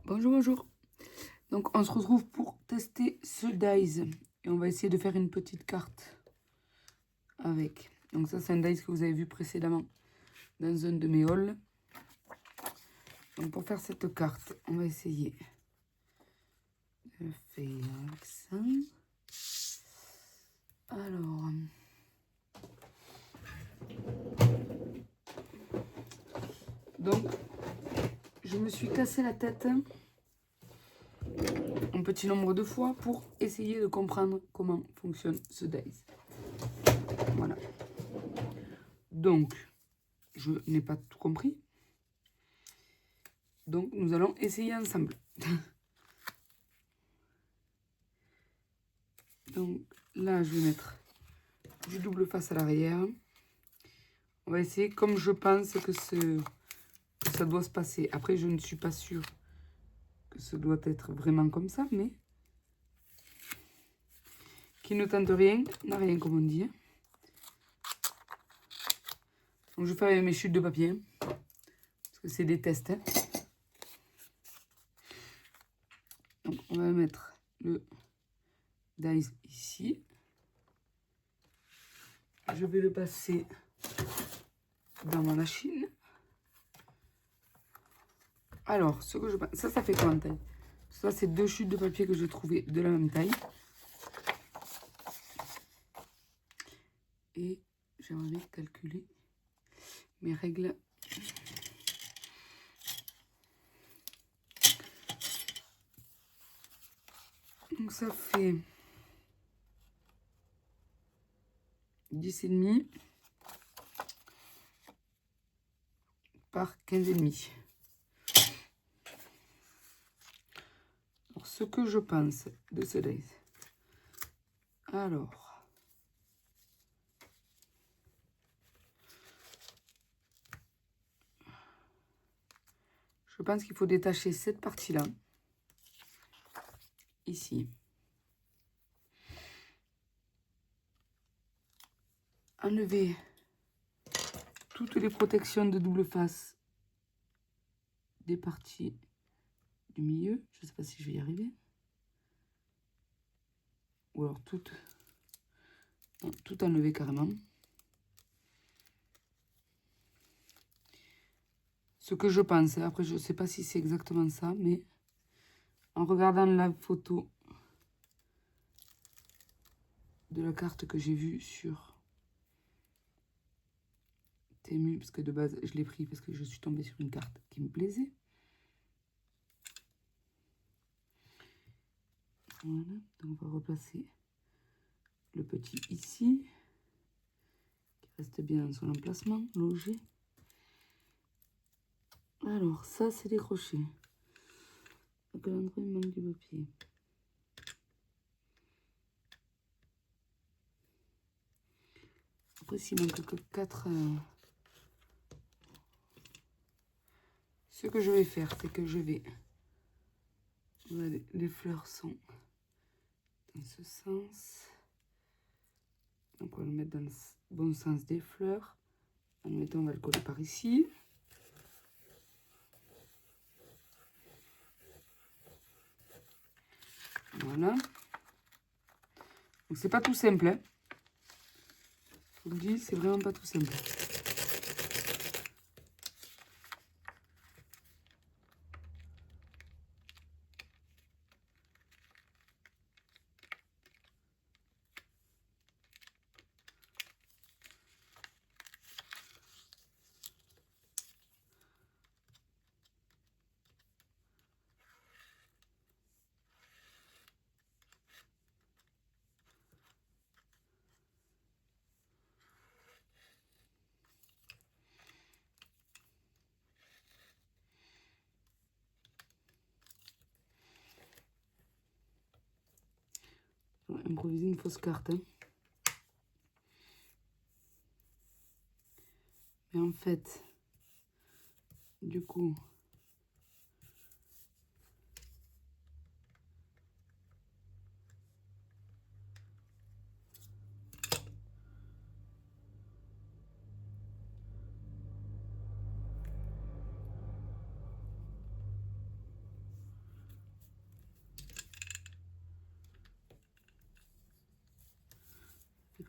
Bonjour, bonjour. Donc, on se retrouve pour tester ce dies. Et on va essayer de faire une petite carte avec. Donc ça, c'est un dies que vous avez vu précédemment dans un de mes hauls. Donc, pour faire cette carte, on va essayer de faire avec ça. Alors... Donc, je me suis cassé la tête un petit nombre de fois pour essayer de comprendre comment fonctionne ce dice. Voilà. Donc, je n'ai pas tout compris. Donc, nous allons essayer ensemble. Donc, là, je vais mettre du double face à l'arrière. On va essayer comme je pense que ça doit se passer. Après, je ne suis pas sûre que ce doit être vraiment comme ça, mais qui ne tente rien, n'a rien, comme on dit. Donc, je fais avec mes chutes de papier, parce que c'est des tests. Donc, on va mettre le dice ici. Je vais le passer dans ma machine. Alors, ce que je pense, ça fait quoi en taille? Ça, c'est deux chutes de papier que j'ai trouvées de la même taille. Et j'aimerais bien calculer mes règles. Donc ça fait 10,5 par 15,5. Alors, ce que je pense de ce dice. Alors, je pense qu'il faut détacher cette partie-là, ici. Enlever toutes les protections de double face des parties du milieu. Je ne sais pas si je vais y arriver. Ou alors tout enlever carrément. Ce que je pense. Après, je ne sais pas si c'est exactement ça, mais en regardant la photo de la carte que j'ai vue sur Temu, parce que de base, je l'ai pris parce que je suis tombée sur une carte qui me plaisait. Voilà, donc on va replacer le petit ici, qui reste bien dans son emplacement, logé. Alors, ça, c'est des crochets. Donc, à l'endroit, il manque du papier. Après, s'il manque que 4... Ce que je vais faire, c'est que je vais... Voilà, les fleurs sont dans ce sens. Donc, on va le mettre dans le bon sens des fleurs. En mettant, on va le coller par ici. Voilà. Donc, c'est pas tout simple, hein. Je vous le dis, c'est vraiment pas tout simple. On va improviser une fausse carte, hein. Mais en fait, du coup...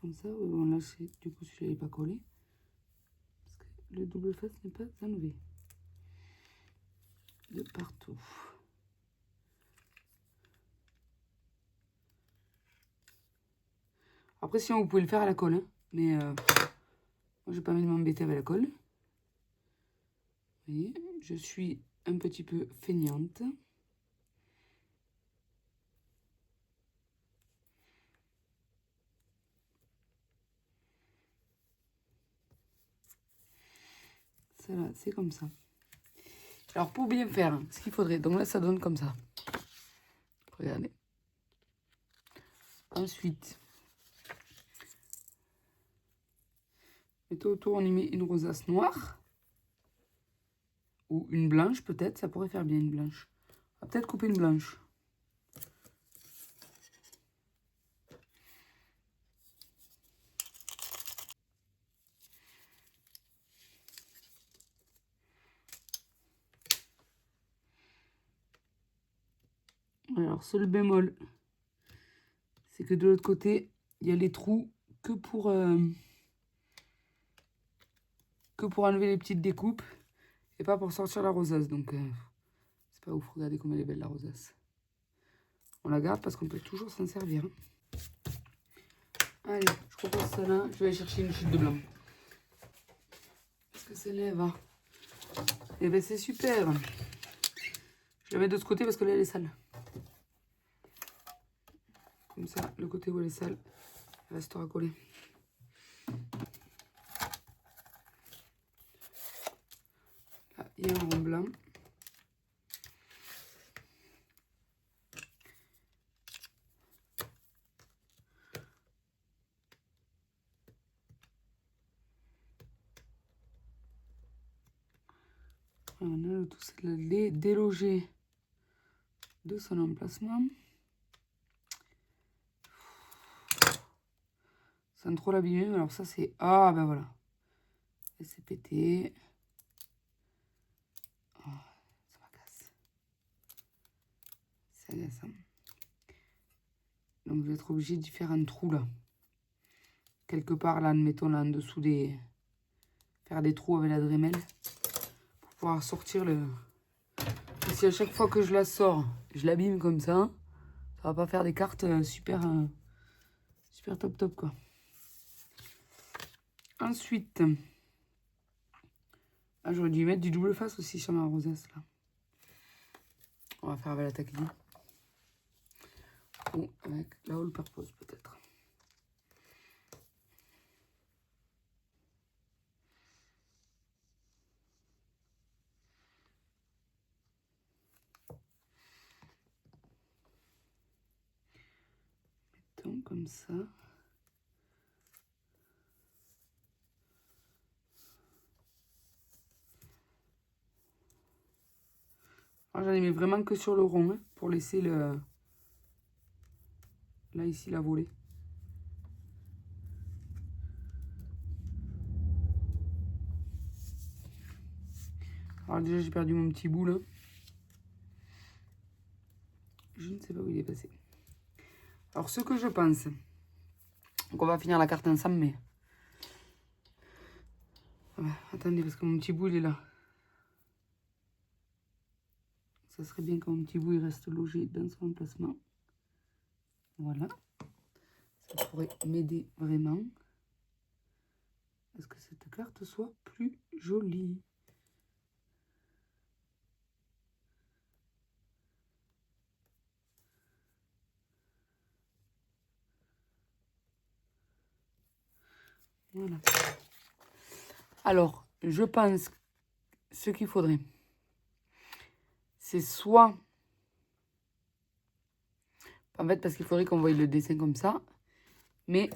comme ça. Bon, là, du coup, celui-là n'est pas collé. Parce que le double face n'est pas enlevé. De partout. Après, sinon, vous pouvez le faire à la colle. Hein. Mais moi, j'ai pas envie de m'embêter avec la colle. Vous voyez, je suis un petit peu feignante. Ça là, c'est comme ça. Alors, pour bien faire, ce qu'il faudrait... Donc là, ça donne comme ça. Regardez. Ensuite, tout autour, on y met une rosace noire. Ou une blanche, peut-être. Ça pourrait faire bien une blanche. On va peut-être couper une blanche. Alors, seul bémol, c'est que de l'autre côté, il y a les trous que pour enlever les petites découpes et pas pour sortir la rosace. Donc, c'est pas ouf. Regardez comme elle est belle, la rosace. On la garde parce qu'on peut toujours s'en servir. Allez, je propose ça là. Je vais aller chercher une chute de blanc. Parce que celle-là, elle va. Et ben, c'est super. Je la mets de ce côté parce que là, elle est sale. Comme ça, le côté où elle est sale, elle restera collée. Là, il y a un rond blanc. On a le tout, c'est de déloger de son emplacement. Sans trop l'abîmer. Alors ça, c'est... Ah, ben voilà. Et c'est pété. Oh, ça m'agace. C'est agaçant. Donc, je vais être obligée d'y faire un trou, là. Quelque part, là, admettons, là, en dessous des... Faire des trous avec la Dremel. Pour pouvoir sortir le... Et si à chaque fois que je la sors, je l'abîme comme ça va pas faire des cartes super top top, quoi. Ensuite... Ah, j'aurais dû mettre du double face aussi sur ma rosace, là. On va faire avec la taquine. Ou avec la all purpose, peut-être. Mettons comme ça. J'en ai mis vraiment que sur le rond, hein, pour laisser le... Là, ici, la volée. Alors déjà, j'ai perdu mon petit bout, là. Je ne sais pas où il est passé. Alors, ce que je pense... Donc, on va finir la carte ensemble, mais... Ah bah, attendez, parce que mon petit bout, il est là. Ça serait bien que mon petit bout, il reste logé dans son emplacement. Voilà. Ça pourrait m'aider vraiment. À ce que cette carte soit plus jolie. Voilà. Alors, je pense ce qu'il faudrait, c'est soit... En fait, parce qu'il faudrait qu'on voie le dessin comme ça. Mais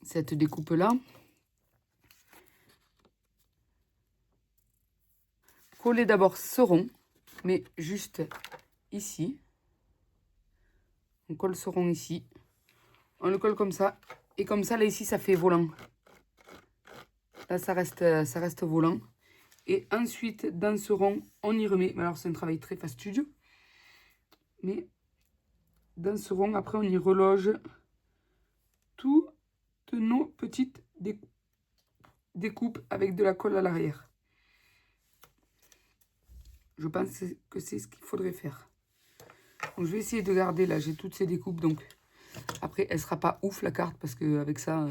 cette découpe-là, coller d'abord ce rond, mais juste ici. On colle ce rond ici. On le colle comme ça. Et comme ça, là, ici, ça fait volant. Là, ça reste volant. Et ensuite, dans ce rond, on y remet. Alors, c'est un travail très fastidieux. Mais dans ce rond, après, on y reloge toutes nos petites découpes avec de la colle à l'arrière. Je pense que c'est ce qu'il faudrait faire. Donc, je vais essayer de garder, là, j'ai toutes ces découpes. Donc, après, elle sera pas ouf, la carte, parce qu'avec ça...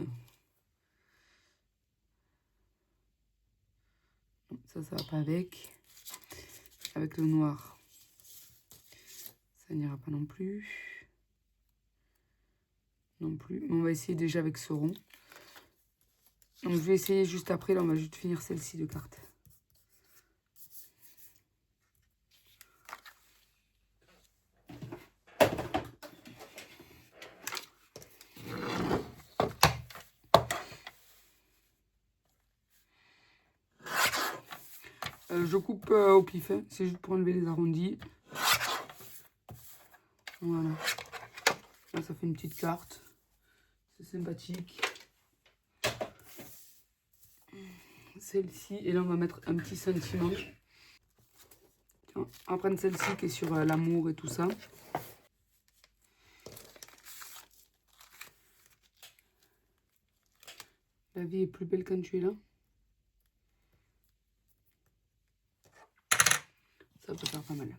ça va pas avec. Avec le noir, ça n'ira pas non plus. Non plus. Mais on va essayer déjà avec ce rond. Donc, je vais essayer juste après. Là, on va juste finir celle-ci de carte. Je coupe au pif, hein. C'est juste pour enlever les arrondis. Voilà. Là, ça fait une petite carte. C'est sympathique. Celle-ci. Et là, on va mettre un petit sentiment. Tiens, on va prendre celle-ci qui est sur l'amour et tout ça. La vie est plus belle quand tu es là. Ça peut faire pas mal.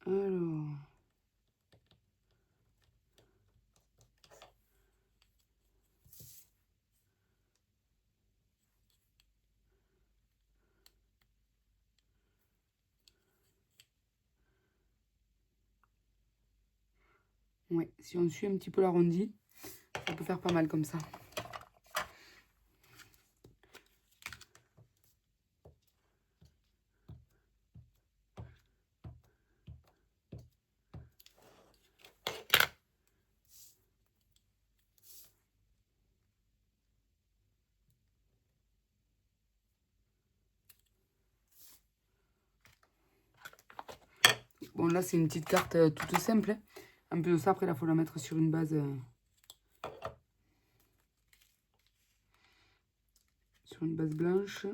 Alors... ouais, si on suit un petit peu l'arrondi, ça peut faire pas mal comme ça. Bon, là, c'est une petite carte toute simple. Hein. Un peu de ça, après, il faut la mettre sur une base... sur une base blanche.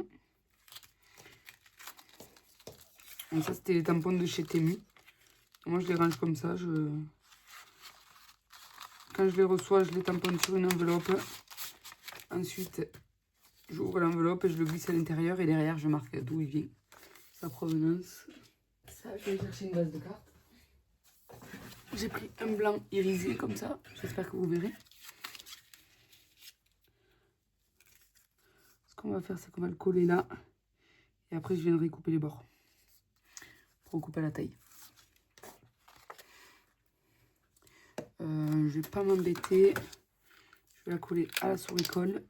Donc ça, c'était les tampons de chez Temu. Moi, je les range comme ça. Quand je les reçois, je les tamponne sur une enveloppe. Ensuite, j'ouvre l'enveloppe et je le glisse à l'intérieur. Et derrière, je marque d'où il vient, sa provenance. Ça, je vais chercher une base de cartes. J'ai pris un blanc irisé comme ça. J'espère que vous verrez. Ce qu'on va faire, c'est qu'on va le coller là. Et après, je viendrai couper les bords. Pour couper la taille. Je vais pas m'embêter. Je vais la coller à la souris colle.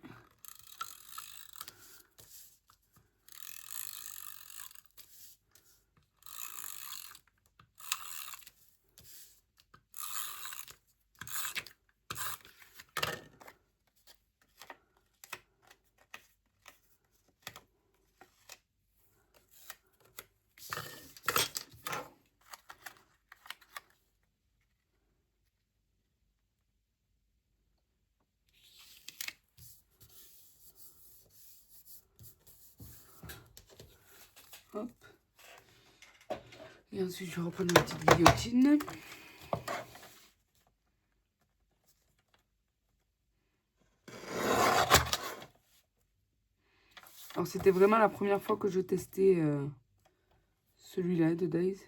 Hop. Et ensuite, je vais reprendre ma petite guillotine. Alors, c'était vraiment la première fois que je testais celui-là de Days.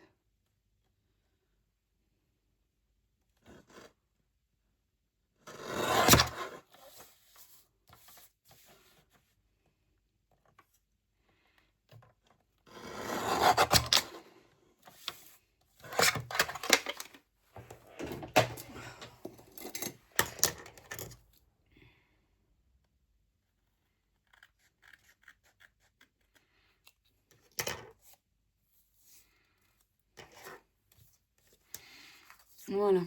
Voilà.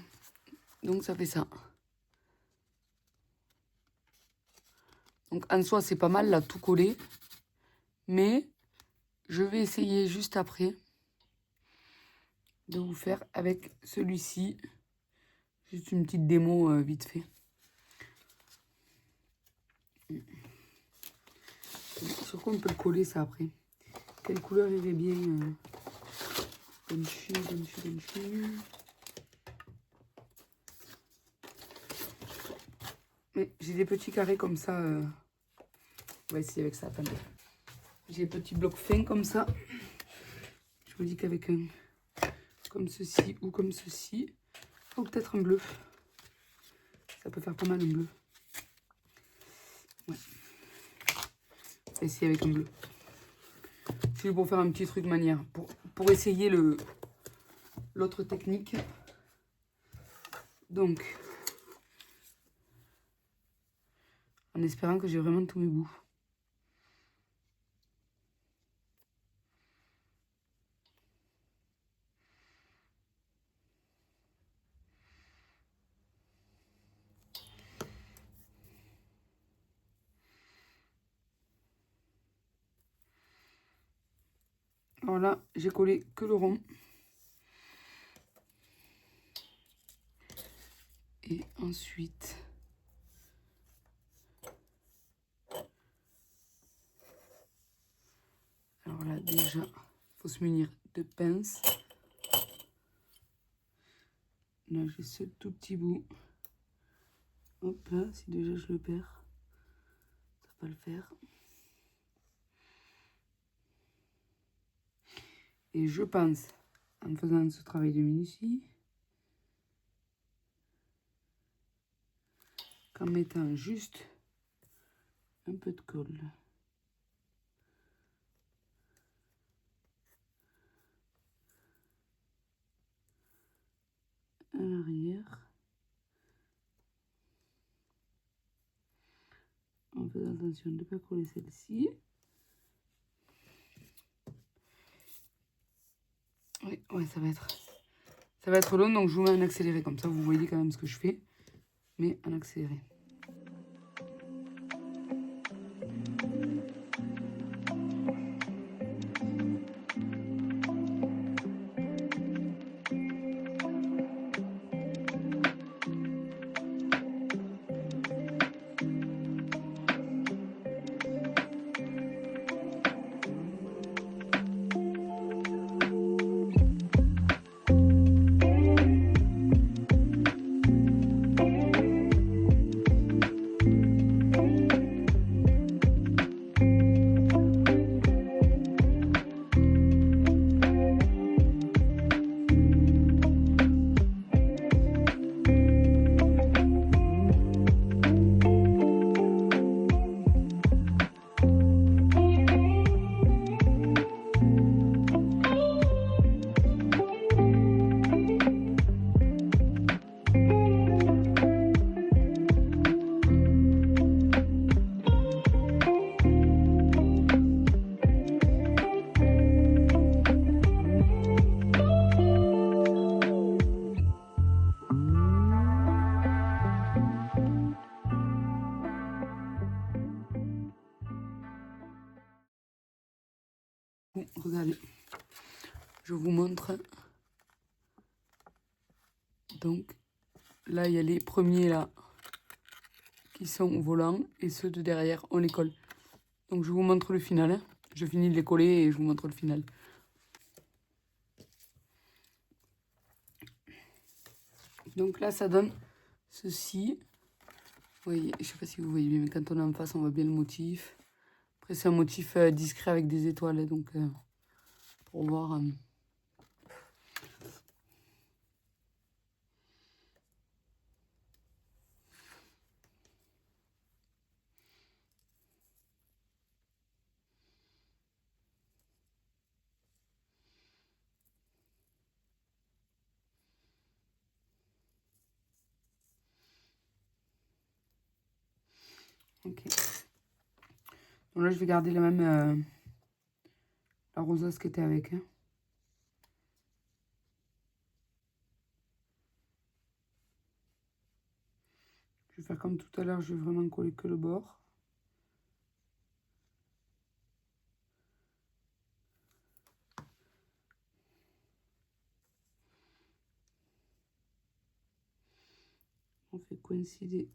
Donc, ça fait ça. Donc, en soi, c'est pas mal, là, tout collé. Mais, je vais essayer juste après de vous faire avec celui-ci. Juste une petite démo vite fait. Sur quoi on peut le coller, ça, après? quelle couleur irait bien. Donchu. Mais j'ai des petits carrés comme ça. On va essayer avec ça, attendez. J'ai des petits blocs fins comme ça. Je me dis qu'avec un comme ceci ou comme ceci, ou peut-être un bleu. Ça peut faire pas mal un bleu. Ouais. On va essayer avec un bleu. C'est pour faire un petit truc manière. Pour essayer l'autre technique. Donc, en espérant que j'ai vraiment tous mes bouts. Alors là, j'ai collé que le rond. Et ensuite, alors là, déjà, il faut se munir de pinces. Là, j'ai ce tout petit bout. Hop là, si déjà je le perds, ça va pas le faire. Et je pense, en faisant ce travail de minutie, qu'en mettant juste un peu de colle à l'arrière, en faisant attention de ne pas coller celle-ci. Oui, ouais, ça va être long, donc je vous mets en accéléré, comme ça vous voyez quand même ce que je fais, mais en accéléré. Regardez, je vous montre. Donc là, il y a les premiers là qui sont au volant et ceux de derrière, on les colle. Donc je vous montre le final. Hein. Je finis de les coller et je vous montre le final. Donc là, ça donne ceci. Vous voyez, je ne sais pas si vous voyez bien, mais quand on est en face, on voit bien le motif. Après, c'est un motif discret avec des étoiles, donc pour voir. Ok. Donc là, je vais garder la même la rosace qui était avec. Hein. Je vais faire comme tout à l'heure, je vais vraiment coller que le bord. On fait coïncider,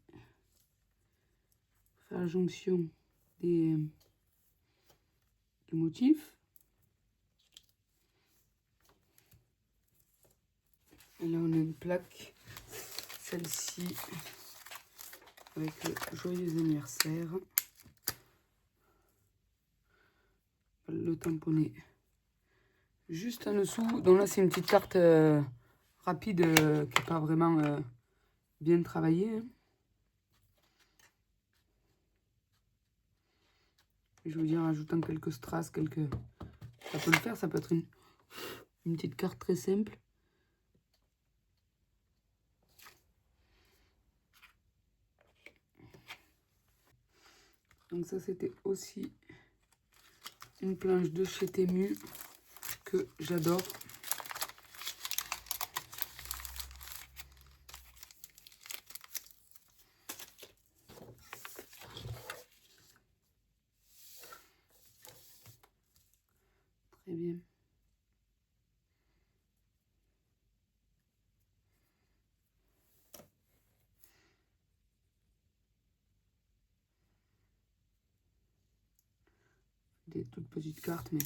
faire la jonction du motif. Et là, on a une plaque. Celle-ci, avec le joyeux anniversaire. Le tamponner juste en dessous. Donc là, c'est une petite carte rapide qui n'est pas vraiment bien travaillée. Hein. Je veux dire, en rajoutant quelques strass, quelques... Ça peut le faire, ça peut être une petite carte très simple. Donc ça, c'était aussi une planche de chez Temu que j'adore. Très bien. Des toutes petites cartes, mais...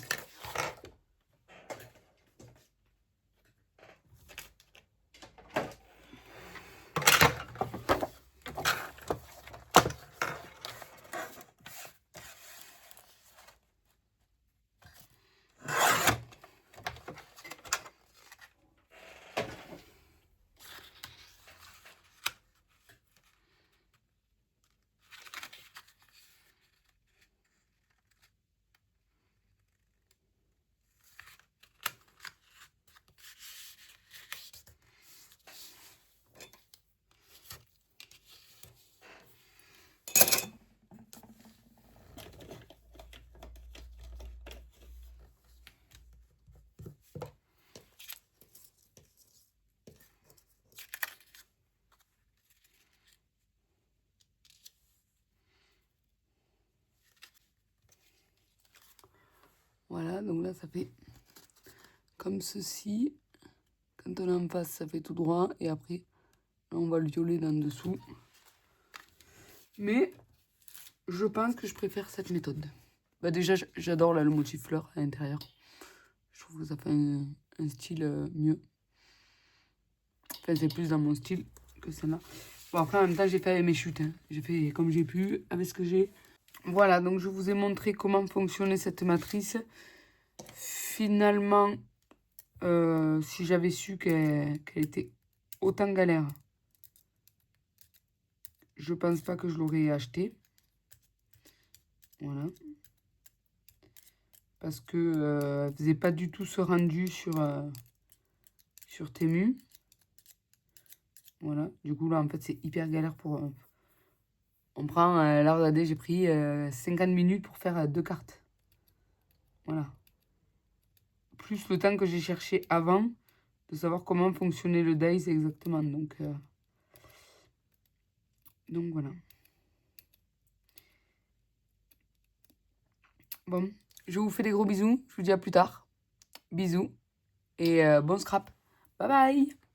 Voilà, donc là, ça fait comme ceci. Quand on est en face, ça fait tout droit. Et après, là, on va le violer dans dessous. Mais je pense que je préfère cette méthode. Bah déjà, j'adore là le motif fleur à l'intérieur. Je trouve que ça fait un style mieux. Enfin, c'est plus dans mon style que celle-là. Bon, après, en même temps, j'ai fait avec mes chutes. Hein. J'ai fait comme j'ai pu, avec ce que j'ai. Voilà, donc je vous ai montré comment fonctionnait cette matrice. Finalement, si j'avais su qu'elle était autant galère, je pense pas que je l'aurais acheté. Voilà. Parce que elle faisait pas du tout ce rendu sur Temu. Voilà. Du coup, là, en fait, c'est hyper galère pour... on prend... là, regardez, j'ai pris 50 minutes pour faire 2 cartes. Voilà. Plus le temps que j'ai cherché avant de savoir comment fonctionnait le dice exactement. Donc voilà. Bon, je vous fais des gros bisous. Je vous dis à plus tard. Bisous. Et bon scrap. Bye bye.